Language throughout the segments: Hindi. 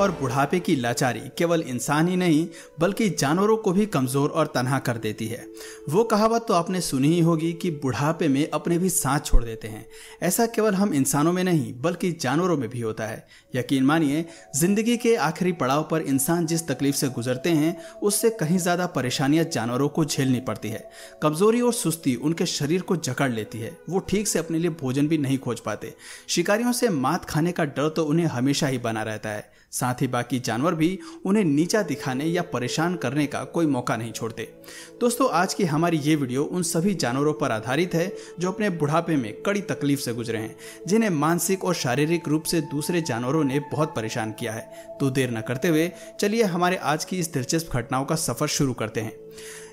और बुढ़ापे की लाचारी केवल इंसान ही नहीं बल्कि जानवरों को भी कमजोर और तन्हा कर देती है। वो कहावत तो आपने सुनी ही होगी कि बुढ़ापे में अपने भी साथ छोड़ देते हैं। ऐसा केवल हम इंसानों में नहीं बल्कि जानवरों में भी होता है। यकीन मानिए, जिंदगी के आखिरी पड़ाव पर इंसान जिस तकलीफ से गुजरते हैं उससे कहीं ज्यादा परेशानियां जानवरों को झेलनी पड़ती है। कमजोरी और सुस्ती उनके शरीर को जकड़ लेती है। वो ठीक से अपने लिए भोजन भी नहीं खोज पाते। शिकारियों से मात खाने का डर तो उन्हें हमेशा ही बना रहता है। साथ ही बाकी जानवर भी उन्हें नीचा दिखाने या परेशान करने का कोई मौका नहीं छोड़ते। दोस्तों, आज की हमारी ये वीडियो उन सभी जानवरों पर आधारित है जो अपने बुढ़ापे में कड़ी तकलीफ से गुजरे हैं, जिन्हें मानसिक और शारीरिक रूप से दूसरे जानवरों ने बहुत परेशान किया है। तो देर न करते हुए चलिए हमारे आज की इस दिलचस्प घटनाओं का सफर शुरू करते हैं।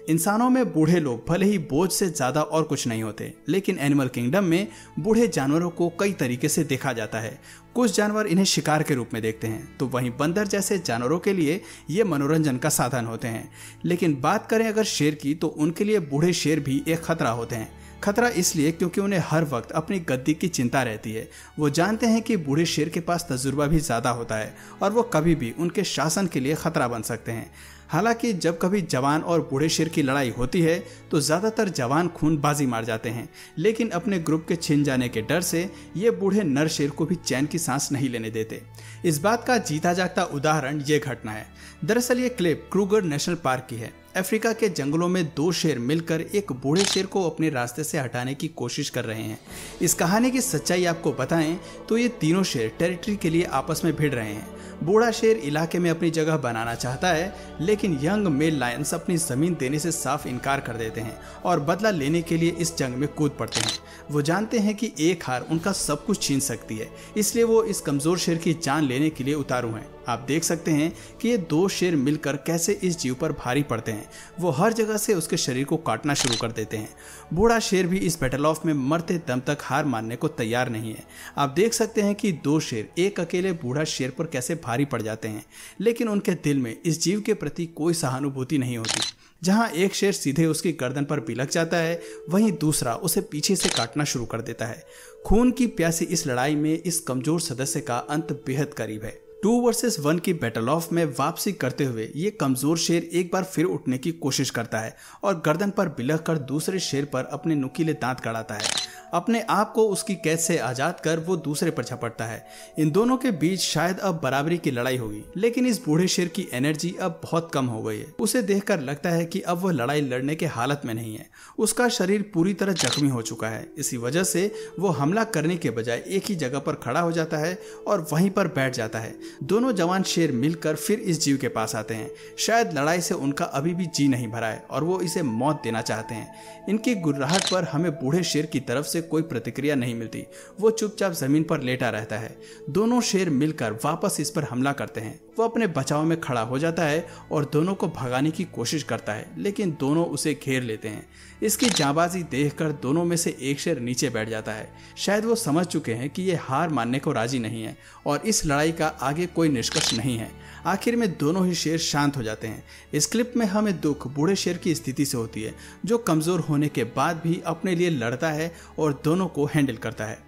इंसानों में बूढ़े लोग भले ही बोझ से ज्यादा और कुछ नहीं होते, लेकिन एनिमल किंगडम में बूढ़े जानवरों को कई तरीके से देखा जाता है। कुछ जानवर इन्हें शिकार के रूप में देखते हैं, तो वहीं बंदर जैसे जानवरों के लिए ये मनोरंजन का साधन होते हैं। लेकिन बात करें अगर शेर की, तो उनके लिए बूढ़े शेर भी एक खतरा होते हैं। खतरा इसलिए क्योंकि उन्हें हर वक्त अपनी गद्दी की चिंता रहती है। वो जानते हैं कि बूढ़े शेर के पास तजुर्बा भी ज्यादा होता है और वो कभी भी उनके शासन के लिए खतरा बन सकते हैं। हालांकि जब कभी जवान और बूढ़े शेर की लड़ाई होती है तो ज्यादातर जवान खून बाजी मार जाते हैं, लेकिन अपने ग्रुप के छिन जाने के डर से ये बूढ़े नर शेर को भी चैन की सांस नहीं लेने देते। इस बात का जीता जागता उदाहरण ये घटना है। दरअसल ये क्लिप क्रूगर नेशनल पार्क की है। अफ्रीका के जंगलों में दो शेर मिलकर एक बूढ़े शेर को अपने रास्ते से हटाने की कोशिश कर रहे हैं। इस कहानी की सच्चाई आपको बताएं तो ये तीनों शेर टेरिटरी के लिए आपस में भिड़ रहे हैं। बूढ़ा शेर इलाके में अपनी जगह बनाना चाहता है, लेकिन यंग मेल लायंस अपनी जमीन देने से साफ इनकार कर देते हैं और बदला लेने के लिए इस जंग में कूद पड़ते हैं। वो जानते हैं कि एक हार उनका सब कुछ छीन सकती है, इसलिए वो इस कमजोर शेर की जान लेने के लिए उतारू हैं। आप देख सकते हैं कि ये दो शेर मिलकर कैसे इस जीव पर भारी पड़ते हैं। वो हर जगह से उसके शरीर को काटना शुरू कर देते हैं। बूढ़ा शेर भी इस बैटल ऑफ में मरते दम तक हार मानने को तैयार नहीं है। आप देख सकते हैं कि दो शेर एक अकेले बूढ़ा शेर पर कैसे भारी पड़ जाते हैं, लेकिन उनके दिल में इस जीव के प्रति कोई सहानुभूति नहीं होती। जहां एक शेर सीधे उसकी गर्दन पर बिलक जाता है, वहीं दूसरा उसे पीछे से काटना शुरू कर देता है। खून की प्यासी इस लड़ाई में इस कमजोर सदस्य का अंत बेहद करीब है। 2 वर्सेस 1 की बैटल ऑफ में वापसी करते हुए ये कमजोर शेर एक बार फिर उठने की कोशिश करता है और गर्दन पर बिलख कर दूसरे शेर पर अपने नुकीले दांत गड़ाता है। अपने आप को उसकी कैद से आजाद कर वो दूसरे पर झपटता है। इन दोनों के बीच शायद अब बराबरी की लड़ाई होगी, लेकिन इस बूढ़े शेर की एनर्जी अब बहुत कम हो गई है। उसे देखकर लगता है कि अब वह लड़ाई लड़ने के हालत में नहीं है। उसका शरीर पूरी तरह जख्मी हो चुका है। इसी वजह से वो हमला करने के बजाय एक ही जगह पर खड़ा हो जाता है और वहीं पर बैठ जाता है। दोनों जवान शेर मिलकर फिर इस जीव के पास आते हैं। शायद लड़ाई से उनका अभी भी जी नहीं भरा है और वो इसे मौत देना चाहते हैं। इनकी गुर्राहट पर हमें बूढ़े शेर की तरफ से कोई प्रतिक्रिया नहीं मिलती। वो चुपचाप जमीन पर लेटा रहता है। दोनों शेर मिलकर वापस इस पर हमला करते हैं। वो अपने बचाव में खड़ा हो जाता है और दोनों को भगाने की कोशिश करता है, लेकिन दोनों उसे घेर लेते हैं। इसकी जांबाजी देखकर दोनों में से एक शेर नीचे बैठ जाता है। शायद वो समझ चुके हैं कि ये हार मानने को राजी नहीं है और इस लड़ाई का आगे कोई निष्कर्ष नहीं है। आखिर में दोनों ही शेर शांत हो जाते हैं। इस क्लिप में हमें दुख बूढ़े शेर की स्थिति से होती है, जो कमजोर होने के बाद भी अपने लिए लड़ता है और दोनों को हैंडल करता है।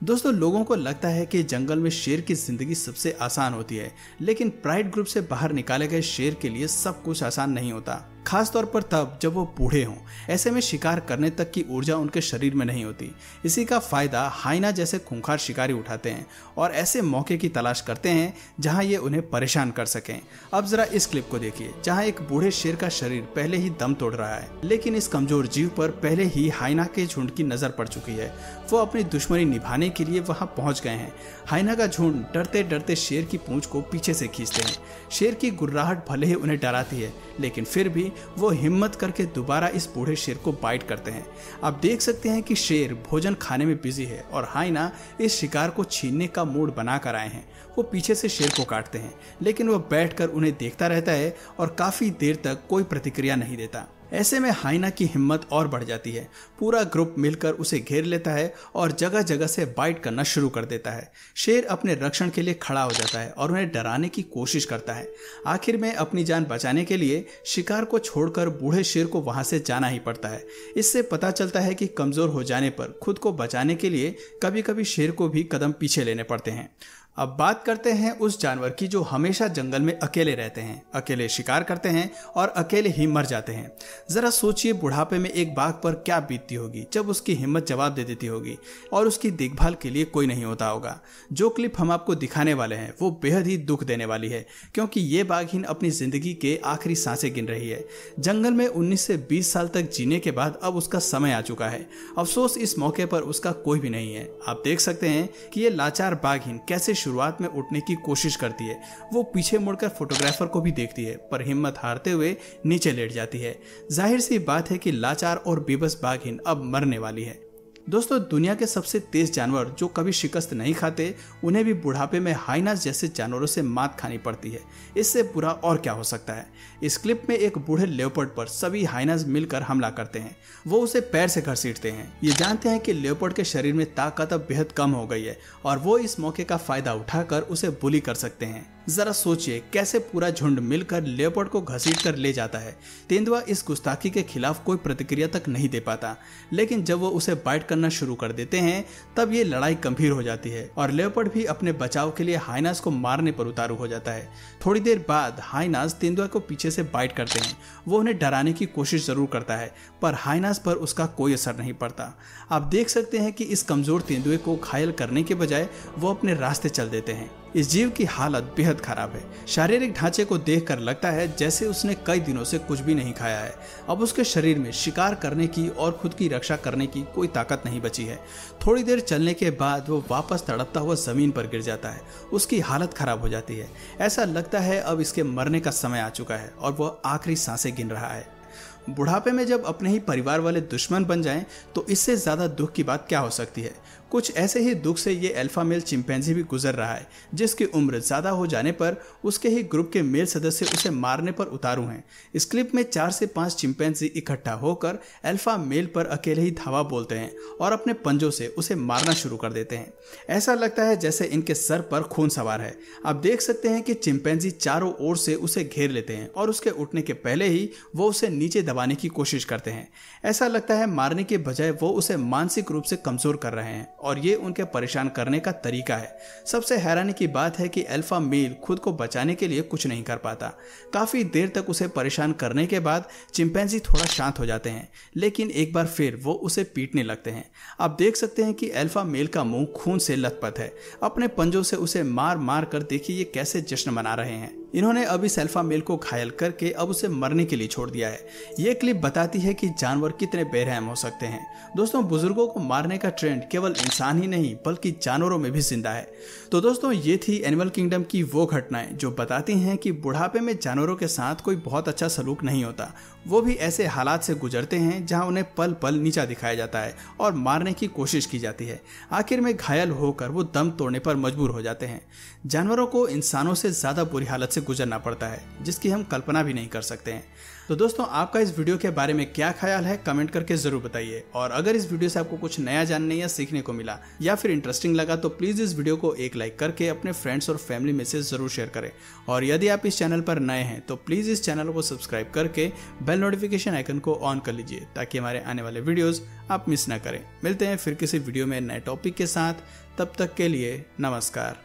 दोस्तों, लोगों को लगता है कि जंगल में शेर की जिंदगी सबसे आसान होती है, लेकिन प्राइड ग्रुप से बाहर निकाले गए शेर के लिए सब कुछ आसान नहीं होता, खास तौर पर तब जब वो बूढ़े हों। ऐसे में शिकार करने तक की ऊर्जा उनके शरीर में नहीं होती। इसी का फायदा हाइना जैसे खूंखार शिकारी उठाते हैं और ऐसे मौके की तलाश करते हैं जहां ये उन्हें परेशान कर सकें। अब जरा इस क्लिप को देखिए, जहां एक बूढ़े शेर का शरीर पहले ही दम तोड़ रहा है, लेकिन इस कमजोर जीव पर पहले ही हाइना के झुंड की नजर पड़ चुकी है। वो अपनी दुश्मनी निभाने के लिए वहां पहुंच गए हैं। हाइना का झुंड डरते डरते शेर की पूंछ को पीछे से खींचते हैं। शेर की गुर्राहट भले ही उन्हें डराती है, लेकिन फिर भी वो हिम्मत करके दोबारा इस बूढ़े शेर को बाइट करते हैं। आप देख सकते हैं कि शेर भोजन खाने में बिजी है और हाइना इस शिकार को छीनने का मूड बना कर आए हैं। वो पीछे से शेर को काटते हैं, लेकिन वो बैठकर उन्हें देखता रहता है और काफी देर तक कोई प्रतिक्रिया नहीं देता। ऐसे में हाइना की हिम्मत और बढ़ जाती है। पूरा ग्रुप मिलकर उसे घेर लेता है और जगह जगह से बाइट करना शुरू कर देता है। शेर अपने रक्षण के लिए खड़ा हो जाता है और उन्हें डराने की कोशिश करता है। आखिर में अपनी जान बचाने के लिए शिकार को छोड़कर बूढ़े शेर को वहां से जाना ही पड़ता है। इससे पता चलता है कि कमजोर हो जाने पर खुद को बचाने के लिए कभी कभी शेर को भी कदम पीछे लेने पड़ते हैं। अब बात करते हैं उस जानवर की जो हमेशा जंगल में अकेले रहते हैं, अकेले शिकार करते हैं और अकेले ही मर जाते हैं। जरा सोचिए बुढ़ापे में एक बाघ पर क्या बीतती होगी जब उसकी हिम्मत जवाब दे देती होगी और उसकी देखभाल के लिए कोई नहीं होता होगा। जो क्लिप हम आपको दिखाने वाले हैं वो बेहद ही दुख देने वाली है, क्योंकि ये बाघिन अपनी जिंदगी के आखिरी सांसें गिन रही है। जंगल में 19 से 20 साल तक जीने के बाद अब उसका समय आ चुका है। अफसोस इस मौके पर उसका कोई भी नहीं है। आप देख सकते हैं कि ये लाचार बाघिन कैसे शुरुआत में उठने की कोशिश करती है। वो पीछे मुड़कर फोटोग्राफर को भी देखती है, पर हिम्मत हारते हुए नीचे लेट जाती है। जाहिर सी बात है कि लाचार और बेबस बाघिन अब मरने वाली है। दोस्तों, दुनिया के सबसे तेज जानवर जो कभी शिकस्त नहीं खाते, उन्हें भी बुढ़ापे में हाइनास जैसे जानवरों से मात खानी पड़ती है। इससे बुरा और क्या हो सकता है। इस क्लिप में एक बूढ़े लेपर्ड पर सभी हाइनास मिलकर हमला करते हैं। वो उसे पैर से घसीटते हैं। ये जानते हैं कि लेपर्ड के शरीर में ताकत अब बेहद कम हो गई है और वो इस मौके का फायदा उठाकर उसे बुली कर सकते हैं। जरा सोचिए कैसे पूरा झुंड मिलकर लेपर्ड को घसीट कर ले जाता है। तेंदुआ इस गुस्ताखी के खिलाफ कोई प्रतिक्रिया तक नहीं दे पाता, लेकिन जब वो उसे बाइट करना शुरू कर देते हैं तब ये लड़ाई गंभीर हो जाती है और लेपर्ड भी अपने बचाव के लिए हाइनास को मारने पर उतारू हो जाता है। थोड़ी देर बाद हाइनास तेंदुआ को पीछे से बाइट करते हैं। वो उन्हें डराने की कोशिश जरूर करता है, पर हाइनास पर उसका कोई असर नहीं पड़ता। आप देख सकते हैं कि इस कमजोर तेंदुए को घायल करने के बजाय वो अपने रास्ते चल देते हैं। इस जीव की हालत बेहद खराब है। शारीरिक ढांचे को देखकर लगता है जैसे उसने कई दिनों से कुछ भी नहीं खाया है। अब उसके शरीर में शिकार करने की और खुद की रक्षा करने की कोई ताकत नहीं बची है। थोड़ी देर चलने के बाद वो वापस तड़पता हुआ जमीन पर गिर जाता है। उसकी हालत खराब हो जाती है। ऐसा लगता है अब इसके मरने का समय आ चुका है और वह आखिरी सांसें गिन रहा है। बुढ़ापे में जब अपने ही परिवार वाले दुश्मन बन जाएं, तो इससे ज्यादा दुख की बात क्या हो सकती है। कुछ ऐसे ही दुख से ये अल्फा मेल चिंपैंजी भी गुजर रहा है, जिसकी उम्र ज्यादा हो जाने पर उसके ही ग्रुप के मेल सदस्य उसे मारने पर उतारू हैं। इस क्लिप में 4 से 5 चिंपैंजी इकट्ठा होकर अल्फा मेल पर अकेले ही धावा बोलते हैं और अपने पंजों से उसे मारना शुरू कर देते हैं। ऐसा लगता है जैसे इनके सर पर खून सवार है। आप देख सकते हैं कि चिंपैंजी चारों ओर से उसे घेर लेते हैं और उसके उठने के पहले ही वो उसे नीचे दबाने की कोशिश करते हैं। ऐसा लगता है मारने के बजाय वो उसे मानसिक रूप से कमजोर कर रहे हैं और ये उनके परेशान करने का तरीका है। सबसे हैरानी की बात है कि अल्फा मेल खुद को बचाने के लिए कुछ नहीं कर पाता। काफी देर तक उसे परेशान करने के बाद चिंपैंजी थोड़ा शांत हो जाते हैं, लेकिन एक बार फिर वो उसे पीटने लगते हैं। आप देख सकते हैं कि अल्फा मेल का मुंह खून से लथपथ है। अपने पंजों से उसे मार मार कर देखिए ये कैसे जश्न मना रहे हैं। इन्होंने अब इस अल्फा मेल को घायल करके अब उसे मरने के लिए छोड़ दिया है। ये क्लिप बताती है कि जानवर कितने बेरहम हो सकते हैं। दोस्तों, बुजुर्गों को मारने का ट्रेंड केवल इंसान ही नहीं बल्कि जानवरों में भी जिंदा है। तो दोस्तों, ये थी एनिमल किंगडम की वो घटनाएं जो बताती हैं कि बुढ़ापे में जानवरों के साथ कोई बहुत अच्छा सलूक नहीं होता। वो भी ऐसे हालात से गुजरते हैं जहां उन्हें पल पल नीचा दिखाया जाता है और मारने की कोशिश की जाती है। आखिर में घायल होकर वो दम तोड़ने पर मजबूर हो जाते हैं। जानवरों को इंसानों से ज्यादा बुरी हालत से गुजरना पड़ता है, जिसकी हम कल्पना भी नहीं कर सकते हैं। तो दोस्तों, आपका इस वीडियो के बारे में क्या ख्याल है, कमेंट करके जरूर बताइए। और अगर इस वीडियो से आपको कुछ नया जानने या सीखने को मिला या फिर इंटरेस्टिंग लगा तो प्लीज इस वीडियो को एक लाइक करके अपने फ्रेंड्स और फैमिली में से जरूर शेयर करें। और यदि आप इस चैनल पर नए हैं तो प्लीज इस चैनल को सब्सक्राइब करके बेल नोटिफिकेशन आइकन को ऑन कर लीजिए, ताकि हमारे आने वाले वीडियोस आप मिस ना करें। मिलते हैं फिर किसी वीडियो में नए टॉपिक के साथ। तब तक के लिए नमस्कार।